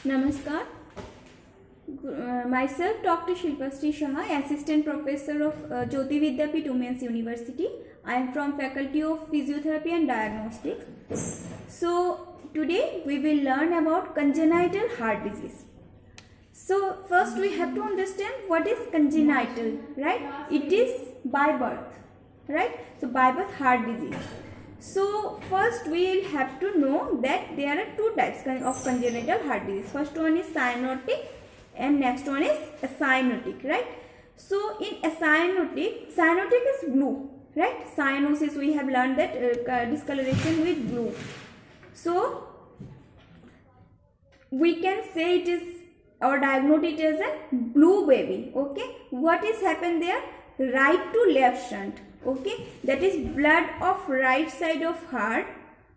Namaskar. Myself, Dr. Shilpasri Shah, Assistant Professor of Jyoti Vidyapeeth Women's University. I am from Faculty of Physiotherapy and Diagnostics. So, today we will learn about congenital heart disease. So, first we have to understand what is congenital, right? It is by birth, right? So, by birth heart disease. So, first we will have to know that there are two types of congenital heart disease. First one is cyanotic and next one is acyanotic, right? So, in acyanotic, cyanotic is blue, right? Cyanosis, we have learned that discoloration with blue. So, we can say it is, or diagnose it as a blue baby, okay? What is happened there? Right to left shunt, okay? That is blood of right side of heart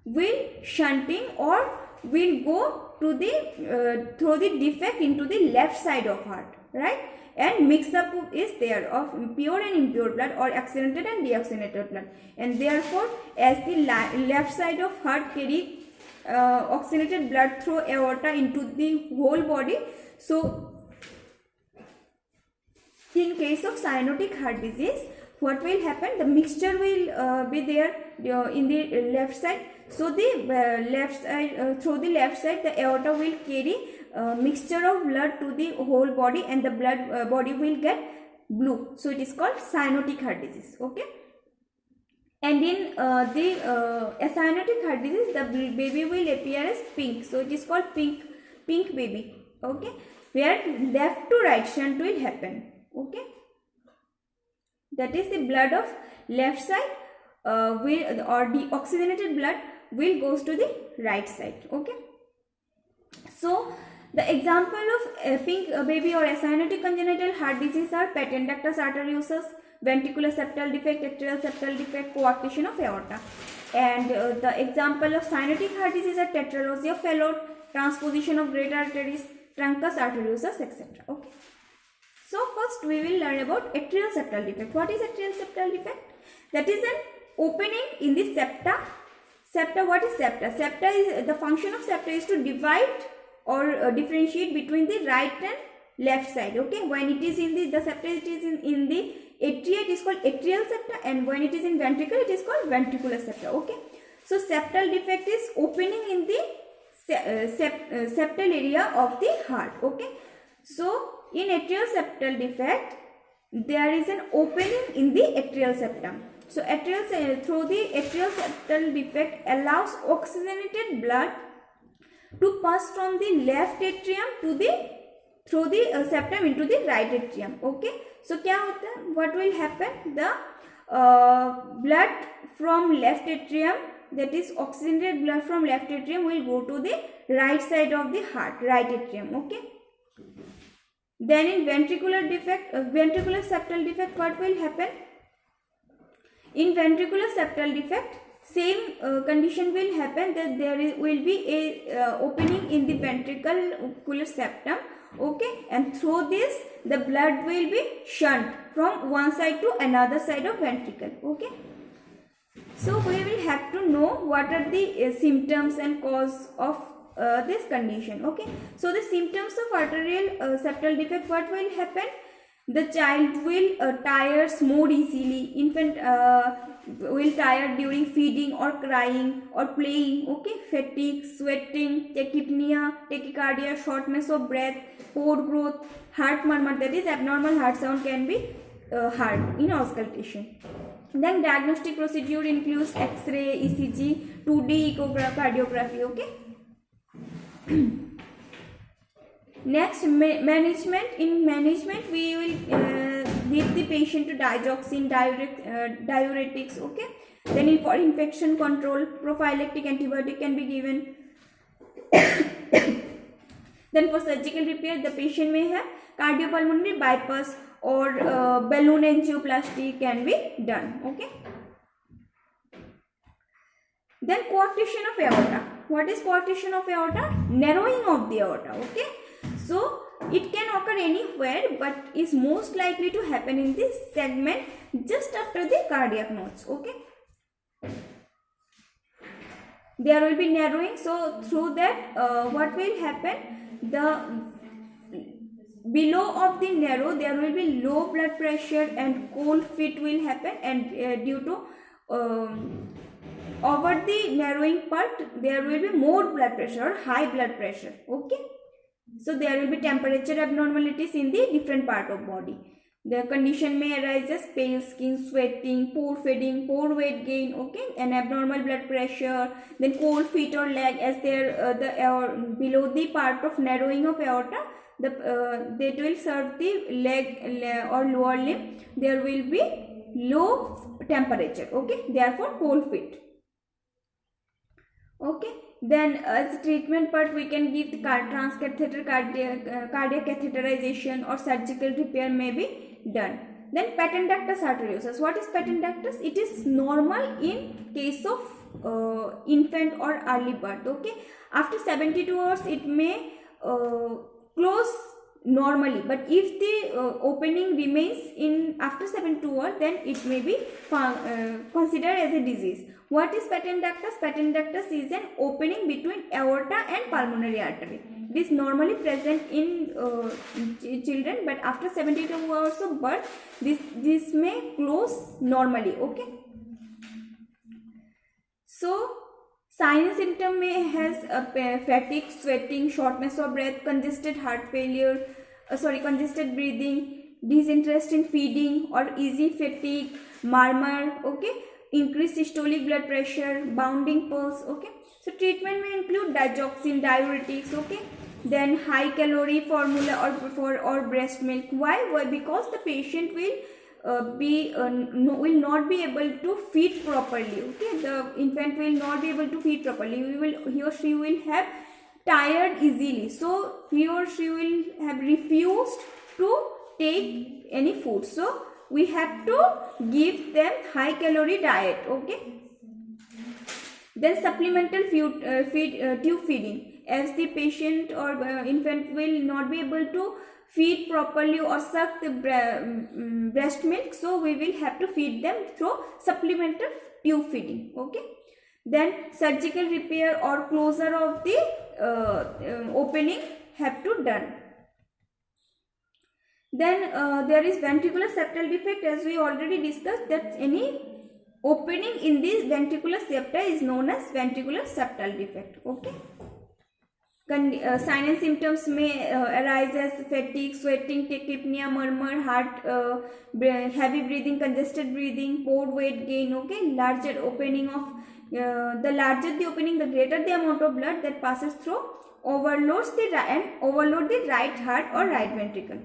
will shunting or will go to the through the defect into the left side of heart, right? And mix up is there of pure and impure blood or oxygenated and deoxygenated blood, and therefore as the left side of heart carry oxygenated blood through aorta into the whole body. So in case of cyanotic heart disease, what will happen? The mixture will be there in the left side. So the left side, through the left side, the aorta will carry mixture of blood to the whole body, and the blood body will get blue. So it is called cyanotic heart disease. Okay. And in the acyanotic heart disease, the baby will appear as pink. So it is called pink baby. Okay, where left to right shunt will happen. Okay, that is the blood of left side or the oxygenated blood will goes to the right side. Okay, so the example of pink baby or acyanotic congenital heart disease are patent ductus arteriosus, ventricular septal defect, atrial septal defect, coarctation of aorta. And the example of cyanotic heart disease are tetralogy of Fallot, transposition of great arteries, truncus arteriosus, etc. Okay. So first we will learn about atrial septal defect. What is atrial septal defect? That is an opening in the septa. Septa, what is septa? Septa is, the function of septa is to divide or differentiate between the right and left side. Okay, when it is in the septa, it is in the atria, it is called atrial septa, and when it is in ventricle, it is called ventricular septa. Okay, so septal defect is opening in the septal area of the heart. Okay, so in atrial septal defect, there is an opening in the atrial septum. So through the atrial septal defect allows oxygenated blood to pass from the left atrium to the through the septum into the right atrium. Okay, so क्या होता है? What will happen? The blood from left atrium, that is oxygenated blood from left atrium, will go to the right side of the heart, right atrium. Okay. Then in ventricular defect, ventricular septal defect, what will happen? In ventricular septal defect, same condition will happen, that there will be a opening in the ventricular septum. Okay, and through this the blood will be shunt from one side to another side of ventricle. Okay, so we will have to know what are the symptoms and cause of this condition. Okay, so the symptoms of arterial septal defect, what will happen? The child will tires more easily. Infant will tire during feeding or crying or playing. Okay, fatigue, sweating, tachypnea, tachycardia, shortness of breath, pore growth, heart murmur, that is abnormal heart sound can be heard in auscultation. Then diagnostic procedure includes X-ray, ECG, 2D echocardiography. Okay. Next, management. In management, we will give the patient to digoxin, diuretics. Okay. Then for infection control, prophylactic antibiotic can be given. Then for surgical repair, the patient may have cardiopulmonary bypass or balloon angioplasty can be done. Okay. Then coarctation of aorta. What is coarctation of aorta? Narrowing of the aorta. Okay. So it can occur anywhere, but is most likely to happen in this segment just after the cardiac nodes. Okay. There will be narrowing. So through that, what will happen? the below of the narrow there will be low blood pressure and cold feet will happen, and due to over the narrowing part there will be more blood pressure or high blood pressure. Okay, so there will be temperature abnormalities in the different part of body. The condition may arise as pale skin, sweating, poor feeding, poor weight gain, okay, and abnormal blood pressure, then cold feet or leg as there below the part of narrowing of aorta, that will serve the leg or lower limb. There will be low temperature, okay, therefore cold feet. Okay, then as treatment part we can give the transcatheter cardiac catheterization or surgical repair may be done. Then patent ductus arteriosus. What is patent ductus? It is normal in case of infant or early birth. Okay, after 72 hours it may close normally, but if the opening remains in after 72 hours, then it may be considered as a disease. What is patent ductus? Patent ductus is an opening between aorta and pulmonary artery. It is normally present in children, but after 72 hours of birth, this may close normally. Okay. So sign and symptom may has fatigue, sweating, shortness of breath, congested heart failure, congested breathing, disinterest in feeding or easy fatigue, murmur, okay, increased systolic blood pressure, bounding pulse, okay. So treatment may include digoxin, diuretics, okay, then high calorie formula or breast milk. Why? Because the patient will will not be able to feed properly. Okay, the infant will not be able to feed properly. He or she will have tired easily. So he or she will have refused to take any food. So we have to give them high calorie diet. Okay. Then supplemental tube feeding, as the patient or infant will not be able to feed properly or suck the breast milk, so we will have to feed them through supplemental tube feeding. Okay. Then surgical repair or closure of the opening have to done. Then there is ventricular septal defect, as we already discussed, that any opening in the ventricular septa is known as ventricular septal defect. Okay. Sign and symptoms may arise as fatigue, sweating, tachypnea, murmur, heart, heavy breathing, congested breathing, poor weight gain. Okay, larger opening of the larger the opening, the greater the amount of blood that passes through, overload the right heart or right ventricle.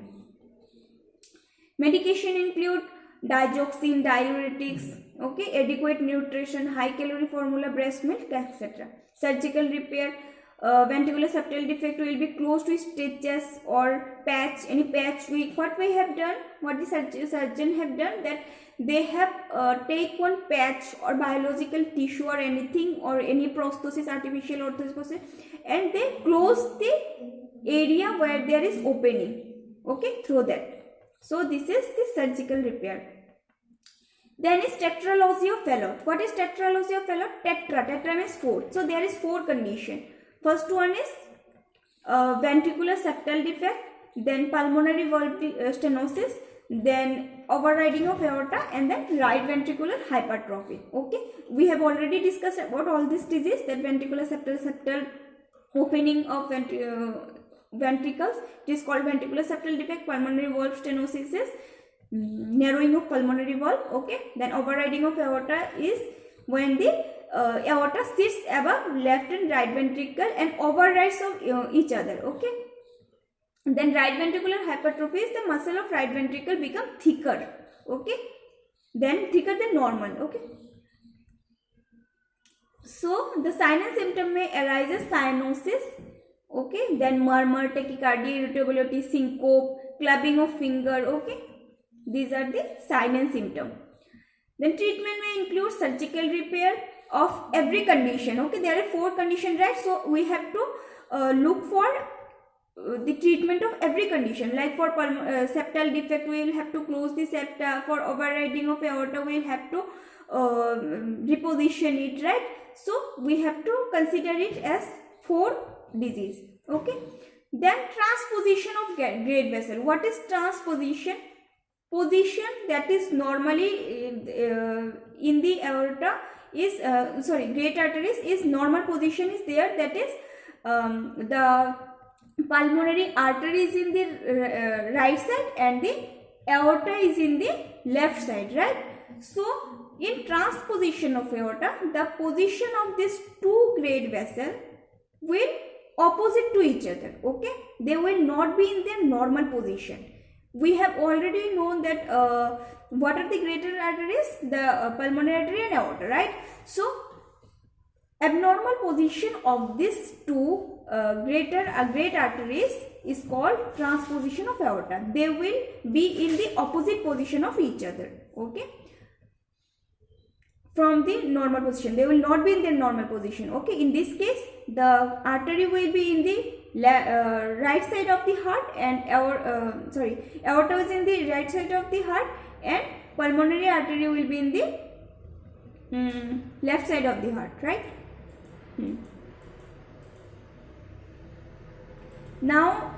Medication include digoxin, diuretics, okay, adequate nutrition, high calorie formula, breast milk, etc. Surgical repair, ventricular septal defect will be closed with stitches or patch, any patch. What we have done, what the surgeon have done, that they have take one patch or biological tissue or anything, or any prosthesis, artificial orthosis, and they close the area where there is opening, okay, through that. So this is the surgical repair. Then is tetralogy of Fallot. What is tetralogy of Fallot? Tetra means 4. So there is 4 condition. First one is ventricular septal defect, then pulmonary valve stenosis, then overriding of aorta, and then right ventricular hypertrophy. Okay, we have already discussed about all this disease, that ventricular septal opening of ventricles, it is called ventricular septal defect. Pulmonary valve stenosis is narrowing of pulmonary valve. Okay, then overriding of aorta is when the aorta sits above left and right ventricle and overrides of each other. Okay, then right ventricular hypertrophy is the muscle of right ventricle become thicker. Okay, then thicker than normal. Okay, so the sign and symptom may arise as cyanosis. Okay, then murmur, tachycardia, irritability, syncope, clubbing of finger. Okay, these are the sign and symptom. Then treatment may include surgical repair of every condition. Okay, there are 4 conditions, right? So we have to look for the treatment of every condition. Like for septal defect, we will have to close the septa. For overriding of aorta, we will have to reposition it, right? So we have to consider it as 4 disease. Okay, Then transposition of great vessel. What is transposition? Position that is normally in the aorta is great arteries is normal position is there, that is the pulmonary artery is in the right side and the aorta is in the left side, right? So in transposition of aorta, the position of these two great vessels will opposite to each other, okay? They will not be in their normal position. We have already known that what are the greater arteries? The pulmonary artery and aorta, right? So abnormal position of these two great arteries is called transposition of aorta. They will be in the opposite position of each other, okay? From the normal position, they will not be in their normal position, okay? In this case, the artery will be in the right side of the heart, and aorta is in the right side of the heart, and pulmonary artery will be in the left side of the heart, right? Now,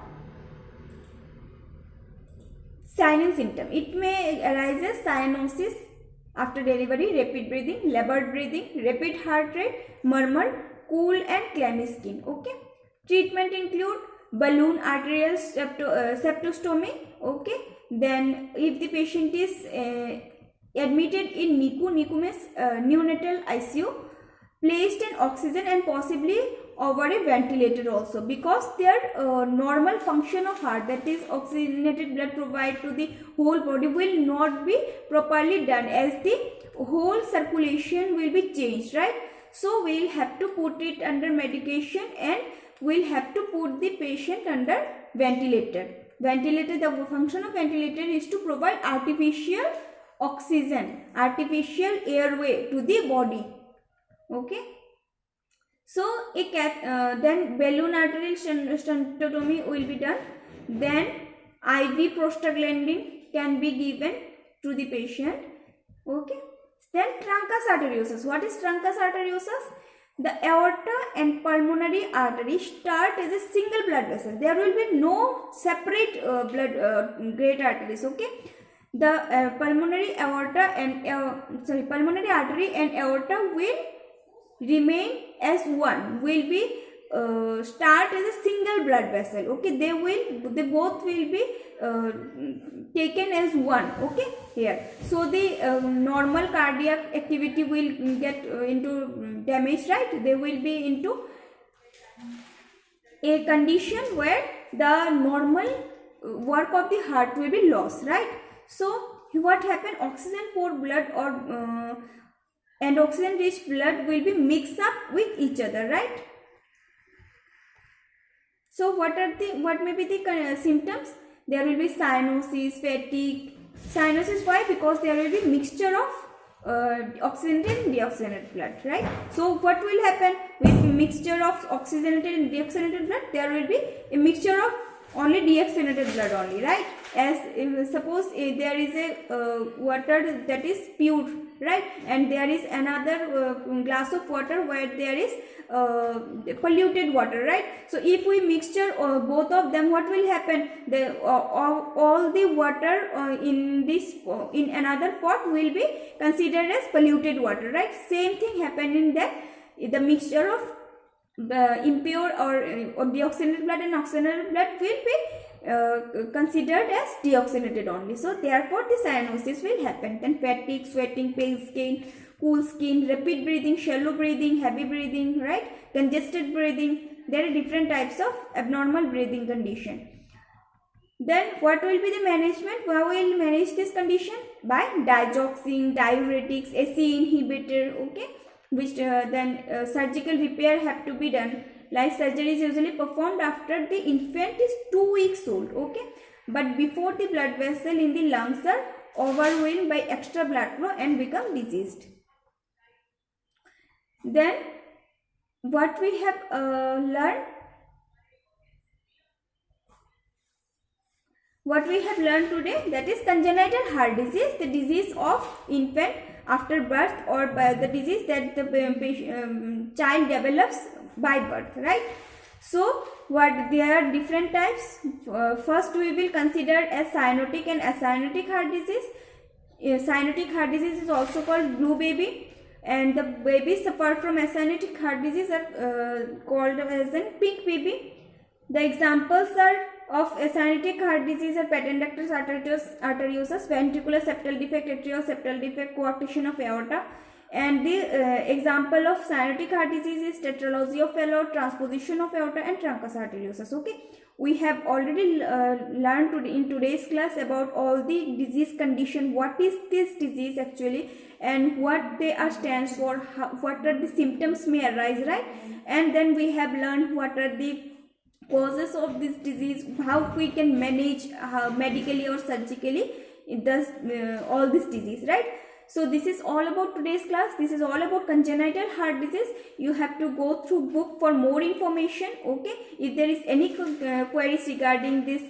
sign and symptom. It may arise as cyanosis after delivery, rapid breathing, labored breathing, rapid heart rate, murmur, cool and clammy skin, okay? Treatment include balloon arterial septostomy, okay? Then if the patient is admitted in NICU means neonatal ICU, placed in oxygen and possibly over a ventilator also, because their normal function of heart, that is oxygenated blood provided to the whole body, will not be properly done as the whole circulation will be changed, right? So we will have to put it under medication and we will have to put the patient under ventilator. Ventilator, the function of ventilator is to provide artificial oxygen, artificial airway to the body, okay? So then balloon arterial stentotomy will be done. Then IV prostaglandin can be given to the patient, okay? Then truncus arteriosus. What is truncus arteriosus? The aorta and pulmonary artery start as a single blood vessel. There will be no separate great arteries, okay? The pulmonary artery and aorta will remain as one, will be start as a single blood vessel, okay? They both will be taken as one, okay, here. So the normal cardiac activity will get into damage, right? They will be into a condition where the normal work of the heart will be lost, right? So what happen? Oxygen poor blood or and oxygen rich blood will be mixed up with each other, right? So what may be the symptoms? There will be cyanosis, fatigue. Cyanosis, why? Because there will be mixture of oxygenated and deoxygenated blood, right? So what will happen with mixture of oxygenated and deoxygenated blood? There will be a mixture of only deoxygenated blood only, right? As suppose there is a water that is pure, right? And there is another glass of water where there is polluted water, right? So if we mixture both of them, what will happen? All the water in another pot will be considered as polluted water, right? Same thing happen in that the mixture of impure or deoxygenated blood and oxygenated blood will be considered as deoxygenated only. So therefore the cyanosis will happen. Then fatigue, sweating, pale skin, cool skin, rapid breathing, shallow breathing, heavy breathing, right? Congested breathing. There are different types of abnormal breathing condition. Then what will be the management? How will manage this condition? By digoxin, diuretics, ACE inhibitor, okay? Which then surgical repair have to be done. Like surgery is usually performed after the infant is 2 weeks old, okay? But before the blood vessel in the lungs are overwhelmed by extra blood flow and become diseased. Then what we have learned? What we have learned today, that is congenital heart disease, the disease of infant after birth, or the disease that the child develops by birth, right? So what there are different types. First we will consider as cyanotic and acyanotic heart disease. Cyanotic heart disease is also called blue baby, and the babies suffered from acyanotic heart disease are called as a pink baby. The examples are of acyanotic heart disease are patent ductus arteriosus, ventricular septal defect, atrial septal defect, coarctation of aorta. And the example of cyanotic heart disease is tetralogy of Fallot, transposition of aorta, and truncus arteriosus. Okay, we have already learned in today's class about all the disease condition, what is this disease actually, and what they are stands for, what are the symptoms may arise, right? And then we have learned what are the causes of this disease, how we can manage medically or surgically all this disease, right? So this is all about today's class. This is all about congenital heart disease. You have to go through book for more information. Okay, if there is any queries regarding this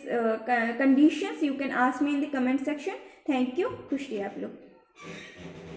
conditions, you can ask me in the comment section. Thank you. खुश रहिए आप लोग.